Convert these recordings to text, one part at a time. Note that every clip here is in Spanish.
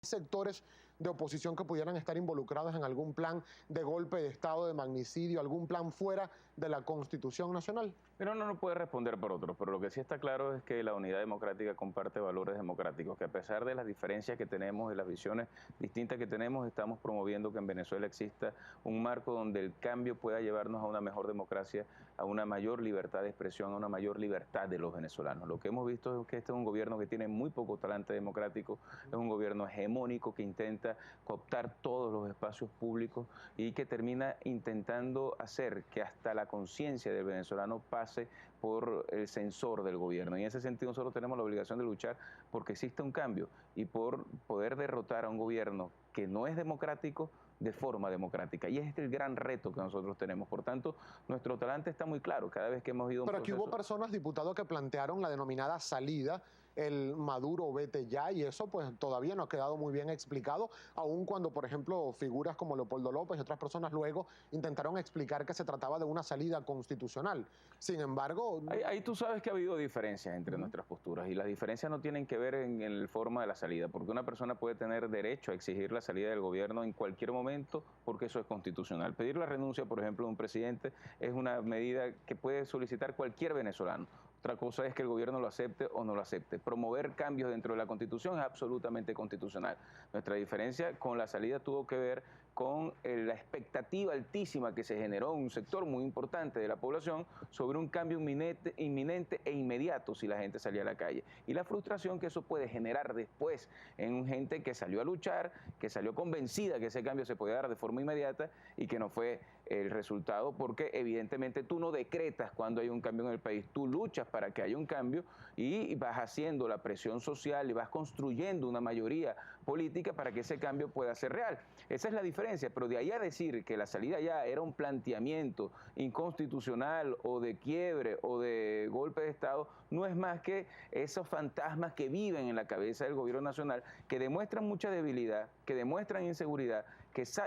sectores de oposición que pudieran estar involucrados en algún plan de golpe de Estado, de magnicidio, algún plan fuera de la Constitución Nacional? Pero uno no puede responder por otros, pero lo que sí está claro es que la unidad democrática comparte valores democráticos, que a pesar de las diferencias que tenemos y las visiones distintas que tenemos, estamos promoviendo que en Venezuela exista un marco donde el cambio pueda llevarnos a una mejor democracia, a una mayor libertad de expresión, a una mayor libertad de los venezolanos. Lo que hemos visto es que este es un gobierno que tiene muy poco talante democrático, es un gobierno hegemónico que intenta cooptar todos los espacios públicos y que termina intentando hacer que hasta la conciencia del venezolano pase por el sensor del gobierno. Y en ese sentido nosotros tenemos la obligación de luchar porque exista un cambio y por poder derrotar a un gobierno que no es democrático de forma democrática. Y es el gran reto que nosotros tenemos. Por tanto, nuestro talante está muy claro. Cada vez que hemos ido a un Pero aquí proceso... hubo personas, diputado, que plantearon la denominada salida, el Maduro vete ya, y eso pues todavía no ha quedado muy bien explicado, aun cuando, por ejemplo, figuras como Leopoldo López y otras personas luego intentaron explicar que se trataba de una salida constitucional. Sin embargo... Ahí tú sabes que ha habido diferencias entre nuestras posturas, y las diferencias no tienen que ver en la forma de la salida, porque una persona puede tener derecho a exigir la salida del gobierno en cualquier momento, porque eso es constitucional. Pedir la renuncia, por ejemplo, de un presidente es una medida que puede solicitar cualquier venezolano. Otra cosa es que el gobierno lo acepte o no lo acepte. Promover cambios dentro de la Constitución es absolutamente constitucional. Nuestra diferencia con la salida tuvo que ver con la expectativa altísima que se generó en un sector muy importante de la población sobre un cambio inminente e inmediato si la gente salía a la calle. Y la frustración que eso puede generar después en gente que salió a luchar, que salió convencida que ese cambio se podía dar de forma inmediata y que no fue el resultado, porque evidentemente tú no decretas cuando hay un cambio en el país, tú luchas para que haya un cambio y vas haciendo la presión social y vas construyendo una mayoría política para que ese cambio pueda ser real. Esa es la diferencia, pero de ahí a decir que la salida ya era un planteamiento inconstitucional o de quiebre o de golpe de Estado, no es más que esos fantasmas que viven en la cabeza del gobierno nacional, que demuestran mucha debilidad, que demuestran inseguridad,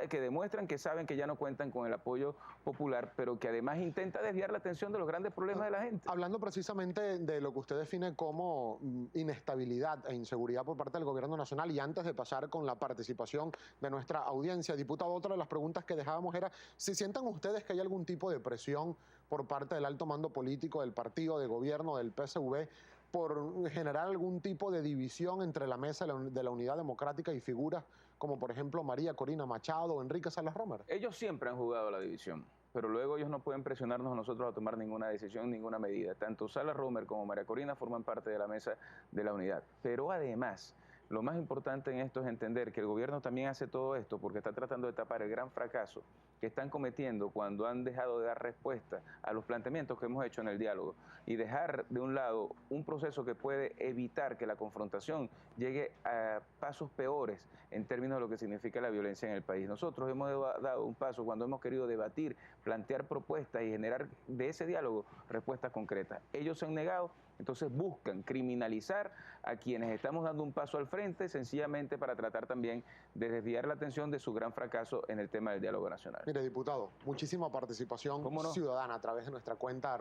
que demuestran que saben que ya no cuentan con el apoyo popular, pero que además intenta desviar la atención de los grandes problemas de la gente. Hablando precisamente de lo que usted define como inestabilidad e inseguridad por parte del gobierno nacional, y antes de pasar con la participación de nuestra audiencia, diputado, otra de las preguntas que dejábamos era si sientan ustedes que hay algún tipo de presión por parte del alto mando político del partido de gobierno del PSV por generar algún tipo de división entre la mesa de la Unidad Democrática y figuras como por ejemplo María Corina Machado o Enrique Salas Romer. Ellos siempre han jugado a la división, pero luego ellos no pueden presionarnos a nosotros a tomar ninguna decisión, ninguna medida. Tanto Salas Romer como María Corina forman parte de la mesa de la unidad. Pero además, lo más importante en esto es entender que el gobierno también hace todo esto porque está tratando de tapar el gran fracaso que están cometiendo cuando han dejado de dar respuesta a los planteamientos que hemos hecho en el diálogo y dejar de un lado un proceso que puede evitar que la confrontación llegue a pasos peores en términos de lo que significa la violencia en el país. Nosotros hemos dado un paso cuando hemos querido debatir, plantear propuestas y generar de ese diálogo respuestas concretas. Ellos se han negado, entonces buscan criminalizar a quienes estamos dando un paso al frente sencillamente para tratar también de desviar la atención de su gran fracaso en el tema del diálogo nacional. Mire, diputado, muchísima participación ciudadana a través de nuestra cuenta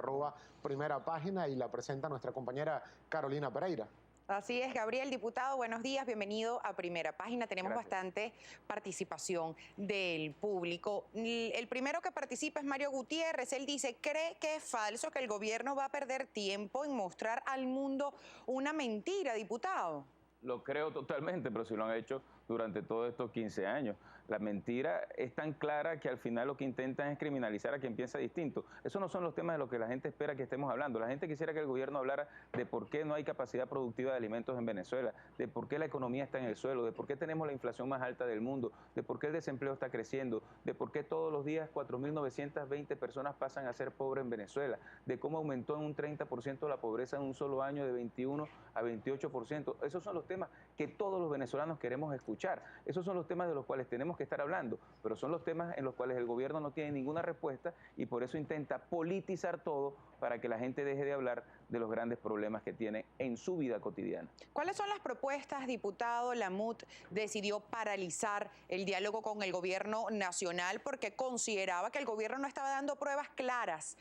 @primerapágina y la presenta nuestra compañera Carolina Pereira. Así es, Gabriel, diputado, buenos días, bienvenido a Primera Página. Tenemos bastante participación del público. El primero que participa es Mario Gutiérrez. Él dice, ¿cree que es falso que el gobierno va a perder tiempo en mostrar al mundo una mentira, diputado? Lo creo totalmente, pero si lo han hecho durante todos estos 15 años. La mentira es tan clara que al final lo que intentan es criminalizar a quien piensa distinto. Esos no son los temas de los que la gente espera que estemos hablando. La gente quisiera que el gobierno hablara de por qué no hay capacidad productiva de alimentos en Venezuela, de por qué la economía está en el suelo, de por qué tenemos la inflación más alta del mundo, de por qué el desempleo está creciendo, de por qué todos los días 4.920 personas pasan a ser pobres en Venezuela, de cómo aumentó en un 30% la pobreza en un solo año de 21 a 28%. Esos son los temas que todos los venezolanos queremos escuchar. Esos son los temas de los cuales tenemos que estar hablando, pero son los temas en los cuales el gobierno no tiene ninguna respuesta y por eso intenta politizar todo para que la gente deje de hablar de los grandes problemas que tiene en su vida cotidiana. ¿Cuáles son las propuestas, diputado? La MUT decidió paralizar el diálogo con el gobierno nacional porque consideraba que el gobierno no estaba dando pruebas claras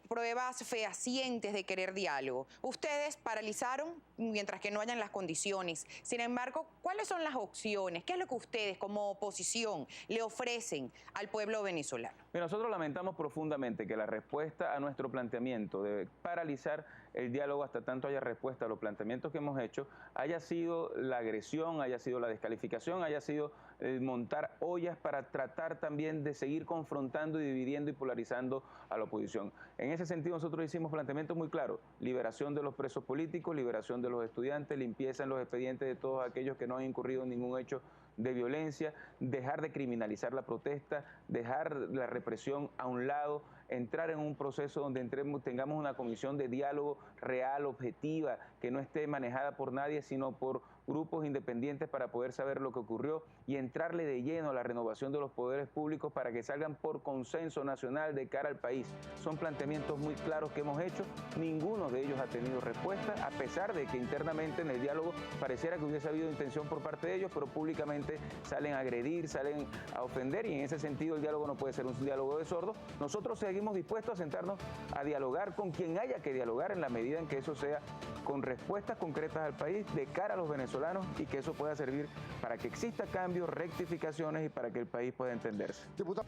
pruebas fehacientes de querer diálogo. Ustedes paralizaron mientras que no hayan las condiciones. Sin embargo, ¿cuáles son las opciones? ¿Qué es lo que ustedes como oposición le ofrecen al pueblo venezolano? Mira, nosotros lamentamos profundamente que la respuesta a nuestro planteamiento de paralizar el diálogo hasta tanto haya respuesta a los planteamientos que hemos hecho, haya sido la agresión, haya sido la descalificación, haya sido montar ollas para tratar también de seguir confrontando y dividiendo y polarizando a la oposición. En ese sentido nosotros hicimos planteamientos muy claros: liberación de los presos políticos, liberación de los estudiantes, limpieza en los expedientes de todos aquellos que no han incurrido en ningún hecho de violencia, dejar de criminalizar la protesta, dejar la represión a un lado, entrar en un proceso donde tengamos una comisión de diálogo real, objetiva, que no esté manejada por nadie, sino por grupos independientes para poder saber lo que ocurrió y entrarle de lleno a la renovación de los poderes públicos para que salgan por consenso nacional de cara al país. Son planteamientos muy claros que hemos hecho, ninguno de ellos ha tenido respuesta, a pesar de que internamente en el diálogo pareciera que hubiese habido intención por parte de ellos, pero públicamente salen a agredir, salen a ofender, y en ese sentido el diálogo no puede ser un diálogo de sordos. Nosotros seguimos dispuestos a sentarnos a dialogar con quien haya que dialogar en la medida en que eso sea con respuestas concretas al país de cara a los venezolanos, y que eso pueda servir para que exista cambios, rectificaciones y para que el país pueda entenderse. Diputado.